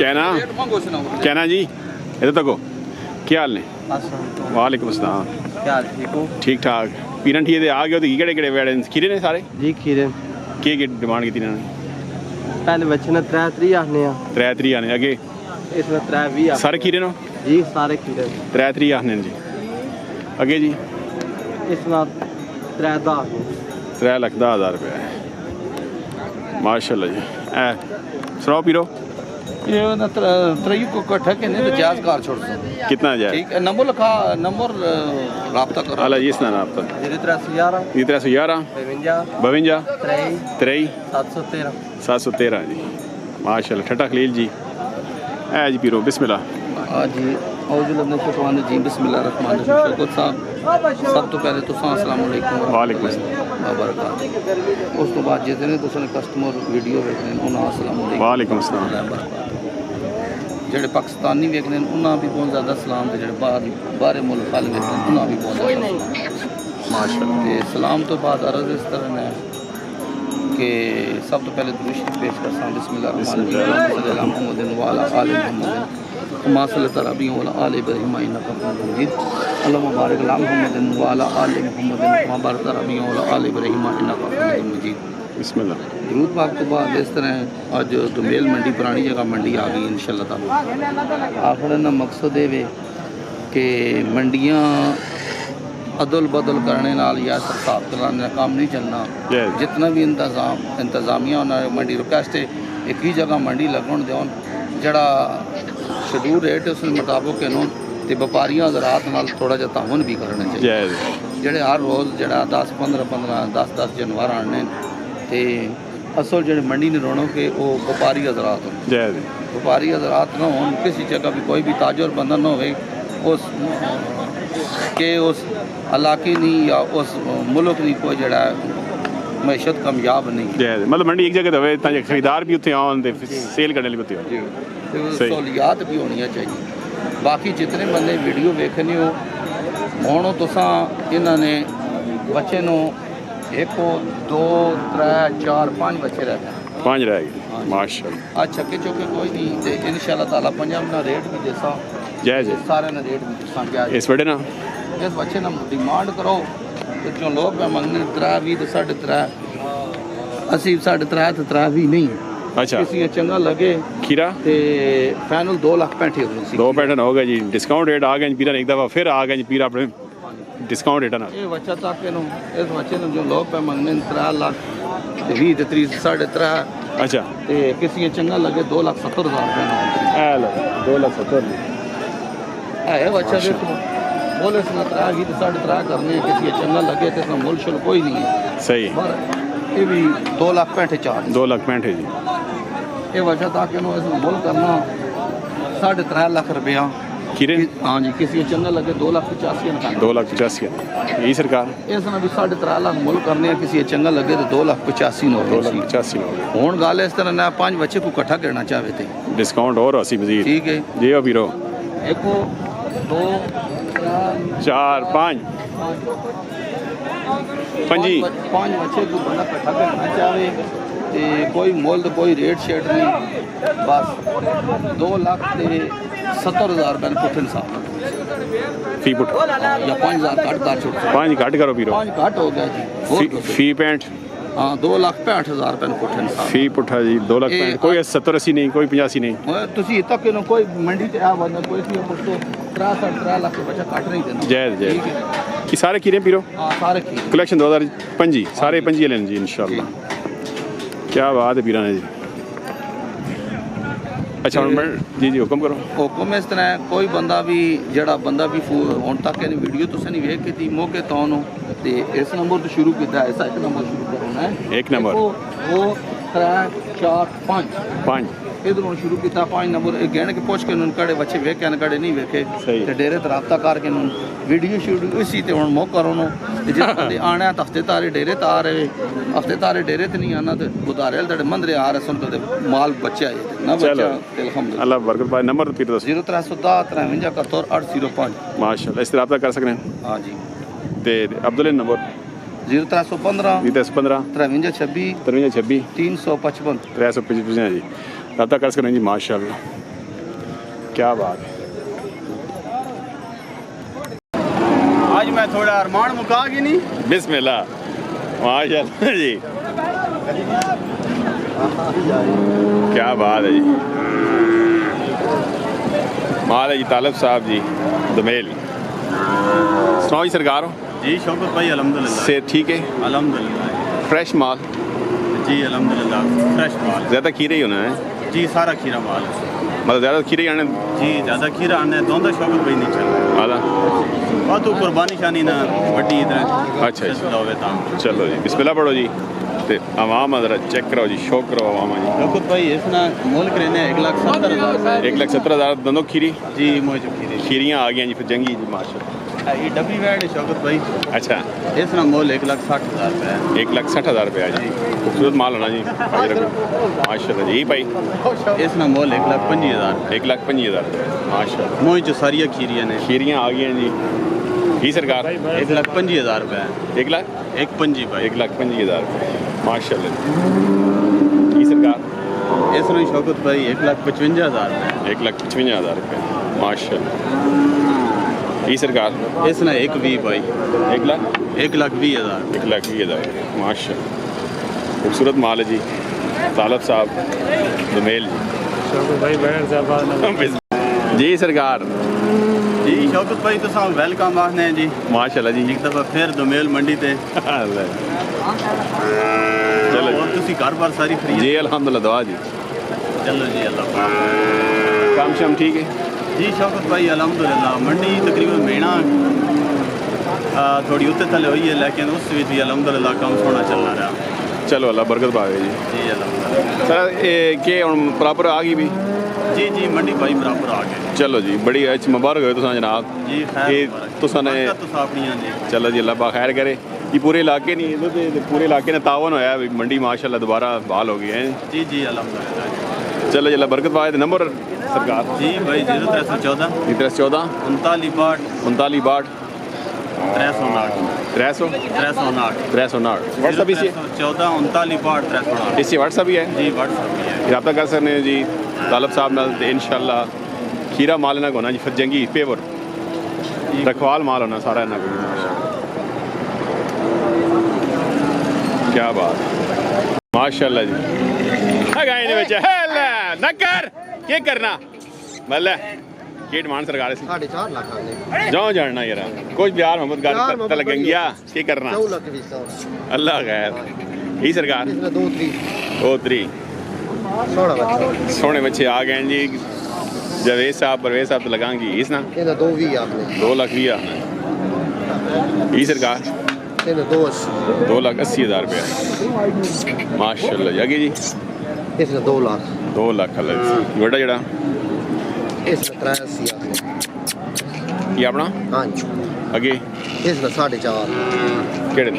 कहना कहना जी इधर तको क्या हाल ने? वालेकुम अस्सलाम। क्या हाल? ठीक हो? ठीक ठाक। पीरन ठीक आ गए तो केड़े केड़े वेड़े खीरे ने सारे? जी खीरे। के डिमांड की इन्होंने? पहले बच्चे ने 3 आने 3 आने अगे इसमें 3 सारे खीरे नो? जी सारे खीरे 3 आने जी। अगे जी इसमें 3 लाख 10,000 रुपये माशाल्लाह जी। सुनाओ पीरो ये ना त्रयू को इकट्ठा के नहीं तो जायज कार छोड़ दो। कितना जाए? ठीक है नंबर लिखा नंबर राब्ता करो। अला जिस ना राब्ता 311 311 52 23 713 जी। माशाल्लाह ठट्टा खलील जी। है जी पीरो बिस्मिल्लाह। हाँ जी औजुल्लाह शुक्रान जी बिस्मिल्लाह रहमान रहीम। शुक्र साहब सब तो पहले तो अस्सलाम वालेकुम वालेकुम अस्सलाम वबरकातुहू। उस तो बाद जितने तुसें कस्टमर वीडियो वेखने उन्हें अस्सलाम वालेकुम अस्सलाम। जेडे पाकिस्तानी वेखने उन्हें भी बहुत ज़्यादा सलाम ते जेडे बाहर मुल्क वाले वेखने उन्हें भी बहुत ज़्यादा माशाल्लाह। सलाम तो बाद अर्ज़ इस तरह है कि सब तो पहले दुरूद पेश कर सा बिस्मिल्लाह मुहम्मद वाला आले मुहम्मद मासल तरबी वाला आले इब्राहीम इन्नका हमीदुम मजीद अल्लाहुम्मा बारिक अला मुहम्मद वाला आले मुहम्मद व बारिक तरबी वाला आले इब्राहीम इन्नका हमीदुम मजीद। बिस्मिल्लाह। दरूद पाक तो बाद इस तरह अज दुमेल मंडी पुरानी जगह मंडी आ गई इंशाअल्लाह ताला। आखिर ना मकसद ये कि मंडियाँ अदल बदल करने नाल या हिसाब कराने का काम नहीं चलना। जितना भी इंतजामिया उन्होंने मंडी रिक्वेस्ट एक ही जगह मंडी लगन देन जड़ा शेड्यूल रेट उस मुताबिक इन्हों तो व्यापारियों हजरात नाल थोड़ा जहा ताउन भी करना चाहिए। जेडे हर रोज़ जड़ा 10-15 जानवर आने तो असल जो मंडी ने रोनो के वो व्यापारी हजरात हो। व्यापारी हजरात ना हो किसी जगह भी कोई भी ताजर बंदा ना हो उस इलाके नहीं या उस मुल्क नहीं कोई जड़ा मैशत कामयाब नहीं। मतलब मंडी एक जगह होवे ताकि खरीदार भी उत्थे आउन ते सेल करने लिए उत्थे सहूलियात भी होनी चाहिए। बाकी जितने बंदे वीडियो वेखने हो हुण तुसां इन्होंने बच्चे नो 1 2 3 4 5 बच्चे रह गए 5 रह गए माशाल्लाह। अच्छा के चौके कोई नहीं ते इंशाअल्लाह ताला पंजाब ना रेट भी देसा जायज है सारे ना रेट भी देसा जायज इस बड़े ना इस बच्चे ना डिमांड करो तो जो लोग पे मंगने 3 20 3.5 असी 3.5 तो 3 भी नहीं। अच्छा किसी चंगा लगे खीरा ते फाइनल 2,65,000 2.65 हो गया जी। डिस्काउंट रेट आ गए पीरा एक दफ़ा फिर आ गए पीरा अपने डिस्काउंट रेट ना ये बच्चा तक इस बच्चे ने जो लोग पे मंगने 3,20,000 ते 3.5 अच्छा ते किसी चंगा लगे 2,70,000 रुपये 2,70,000 है बच्चा देखो बोले इसमें 3 3.5 करने किसी चंगा लगे तो इसमें मुल शुल कोई नहीं है। सही ये भी 2,65,000 2,65,000 जी। ये वजह था कि इसमें मुल करना 3.5 लाख रुपया खीरे। हाँ जी किसी चंगा लगे 2,85,000 2,85,000 यही सरकार इसमें भी 3.5 लाख मुल करने किसी चंगा लगे तो 2,85,000 2,85,000 हूँ गल इस तरह ना 5 बच्चे को इकट्ठा करना चाहे थे डिस्काउंट और असी मजीद ठीक है जी पीरो 1 2 4 5 पंजी 5 बच्चे को बंदा इकट्ठा करना चाहे तो कोई मोल तो कोई रेट शेट नहीं बस 2,70,000 रुपये पुठ इंसाफ फी पुठ या 5,000 घट कर छोड़ 5 घट करो पीरो 5 घट हो गया जी फी 65 हाँ 2,65,000 रुपये पुठ इंसाफ फी पुठा जी 2,65,000 कोई 70-80 नहीं कोई 85 नहीं तुसी तक नो कोई मंडी ते आ बंदा कोई सी पुछो 3 लाख बच्चा कट नहीं देना जायज जायज ये सारे खीरे पीरो हाँ सारे खीरे कलेक्शन 2025 सारे 25 लेने जी इंशाल्लाह। क्या बात है पीरा ने जी। अच्छा जी जी हुक्म करो। हुक्म इस तरह कोई बंदा भी जड़ा बंदा भी हुण तक वीडियो तुसें नहीं वेख की मौके तो ते इस नंबर तो शुरू किया ऐसा 1 नंबर शुरू करना है 1 नंबर 2 3 4 5 इधरों शुरू किया 5 नंबर गिन के पूछ के कड़े बच्चे वेखे न कड़े नहीं वेखे तो डेरे तो रबता करके वीडियो शूडियो इसी ते हुण मौका रोनो जिस बंदे आना तो हफ्ते तारे डेरे तो आ रहे हफ्ते तारे डेरे तो नहीं आना तो बुधारे तेरे मंदरे आ रहे सुन तो माल बच्चे आए ना बच्चा अल्हम्दुलिल्लाह अल्लाह बरकत पाए। नंबर फिर 0310 53 805 माशाल्लाह इस रब्ता कर सकते हैं। हाँ जी ते अब्दुल नंबर 0315 315 53 26 53 26 355 355 जी रब्ता कर सकते हैं जी माशाल्लाह। क्या बात है। आज मैं थोड़ा अरमान मुका गई नहीं। बिस्मिल्लाह माशाल्लाह जी, क्या बात है जी। माल है जी तालब साहब जी दमेल। सुनाओ जी सरकार हो जी शौकत भाई अल्हम्दुलिल्लाह से ठीक है, अल्हम्दुलिल्लाह फ्रेश माल, जी अल्हम्दुलिल्लाह फ्रेश माल ज़्यादा खीरे ही होना है, जी सारा खीरा माल है। मतलब ज़्यादा खीरे ही आने जी ज़्यादा खीरा आने दोंदा शौकत भाई नहीं चल रहा आला। और तू कुर्बानी शानी ना बड़ी इधर अच्छा जी, होवे तां चलो जी बिस्मिल्लाह पढ़ो जी। ते आवाम ज़रा चेक करो जी, शौक करो आवाम जी। शौकत भाई इसना मोल करेने 1,70,000 1,70,000 दोनों खीरी जी मुझे खीरे खीरियाँ आ गई जी फिर जंगी जी माशाल्लाह। ये डबी वैड है शौकत भाई, अच्छा इसना मोल 1,60,000 रुपये है। 1,60,000 रुपया जी, खूबसूरत माल होना जी भाई रखो माशाल्लाह जी भाई। इसना मोल 1,25,000 रुपये 1,25,000 रुपया माशाल्लाह। मोह जो सारिया खीरियां ने खीरियाँ आ गई हैं जी। ही सरकार 1,25,000 रुपये है। 1,25,000 भाई 1,25,000 माशाल्लाह। ही सरकार इसना शौकत भाई 1,55,000 रुपये 1,55,000 रुपया माशाल्लाह। ही सरकार इसना 1,20,000 भाई 1,20,000 1,20,000 माशाल्लाह। खूबसूरत माल है जी तालब साहब दमेल जी सरकार। जी शौकत भाई तुसा वेलकम आखने जी माशाल्लाह जी। एक दफा फिर दमेल मंडी ते चलो और तुसी घर बार सारी फ्री जी अल्हम्दुलिल्लाह दुआ जी। चलो जी अल्लाह काम शाम ठीक है जी शौकत भाई अल्हम्दुलिल्लाह मंडी तकरीबन महीना थोड़ी उत्ते थले हुई है लेकिन उस भी अल्हम्दुलिल्लाह काम सोना चलना रहा। चलो अल्लाह बरकत पावे जी। जी अल्हम्दुलिल्लाह सर के हुन प्रॉपर आ गई भी जी जी मंडी भाई बराबर आ गए। चलो जी बड़ी अच्छी मुबारक हो तुसा जनाब जी कि खैर तुसा ने अपनियां जी चलो जी अल्लाह खैर करे। ये पूरे इलाके नहीं ते पूरे इलाके ने तावन होया मंडी माशाल्लाह दोबारा बहाल हो गई है। जी जी अल्हम्दुलिल्लाह। चलो जी अल्लाह बरकत पावे। नंबर सरकार जी भाई 0314 314 39 39 62 309 300 309 309 व्हाट्सअप इसी 14 39 62 309 इसी व्हाट्सअप ही है जी व्हाट्सअप भी है। रब्ता कर सकते हैं जी तालब साहब नाल ते इंशाल्लाह खीरा माल ना होना जी फिर जंगी पेवर रखवाल माल होना सारा ना क्या बात माशाल्लाह जी। गाय ने बच्चा हेला नकर क्या करना मल्ला की डिमांड सरकार से 4.5 लाख आने जाओ जानना यार कुछ प्यार मोहब्बत गाल पता लगेंगे क्या क्या करना 2 लाख 20 अल्लाह खैर ही सरकार इसमें 2-3 ओ त्री सोना बच्चा सोने बच्चे आ गए जी। जवेद साहब परवेज साहब तो लगाएंगी इस ना ਇਹਦਾ 2 ਵੀ आपने 2,20,000 ही सरकार ਇਹਦਾ 280 2,80,000 रुपया माशाल्लाह जी। आगे जी इसमें 2 लाख 2 लाख अलग बड़ा जड़ा इसमें 83 आपने ये अपना हाँ जी अगे इसमें 4.5 केड़े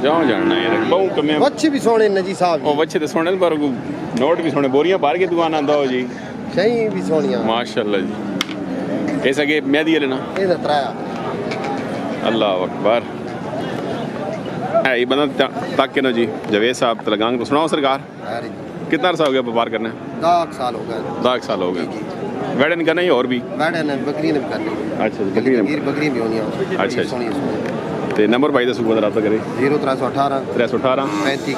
जाओ जानना यार बहु कमे बच्चे भी सोने ने जी साहब ओ बच्चे तो सोने पर नोट भी सोने बोरियां भर के दुकान आंदा हो जी सही भी सोनिया माशाल्लाह जी। इस अगे मेहदी लेना ਇਹਦਾ 3 अल्लाह अकबर है ये बंदा तक ना जी। जवेद साहब तलगांग तो सुनाओ सरकार कितना अरसा हो गया व्यापार करना? 10 साल हो गए 10 साल हो गए। वेड़े नहीं करना ही और भी बैठे ने बकरी ने भी करनी अच्छा बकरी ने बकरी भी होनी अच्छा सोनी ते नंबर भाई दसो बता रहा करे 0318 318 35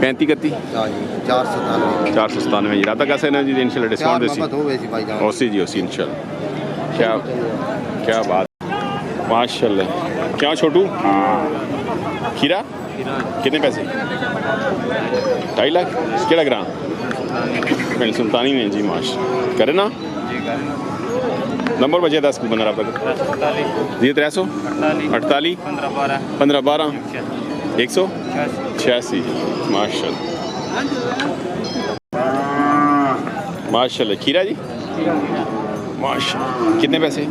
35 31 हाँ जी 497 497 जी राता कैसे ना जी इंशाल्लाह डिस्काउंट देसी हो वैसी भाई जान ओसी जी ओसी इंशाल्लाह। क्या क्या बात माशाल्लाह। क्या छोटू खीरा कितने पैसे 2.5 लाख केड़ा ग्राम पिंड सुल्तानी में जी माश करे ना नंबर बचे 10 बंदा रहा जी 300 48 15 12 186 माशाल्लाह माशाल्लाह। खीरा जी माशाल्लाह कितने पैसे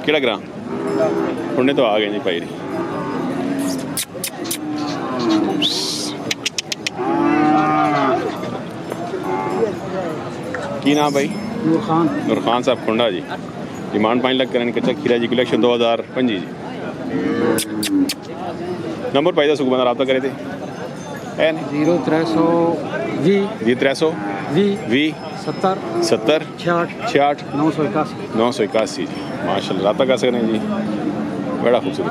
केड़ा ग्राम उन्हें तो आ गए जी भाई की नाम भाई नूर खान साहब खुंडा जी डिमांड 5 लाख करें कच्चा खीरा जी कलेक्शन 2025 जी। नंबर पाई सुख बंदा रब्ता करे थे 0300 जी जी 300 भी 70 70 66 66 981 981 जी माशाल्लाह। रब्ता कर सकते हैं जी, बड़ा खूबसूरत।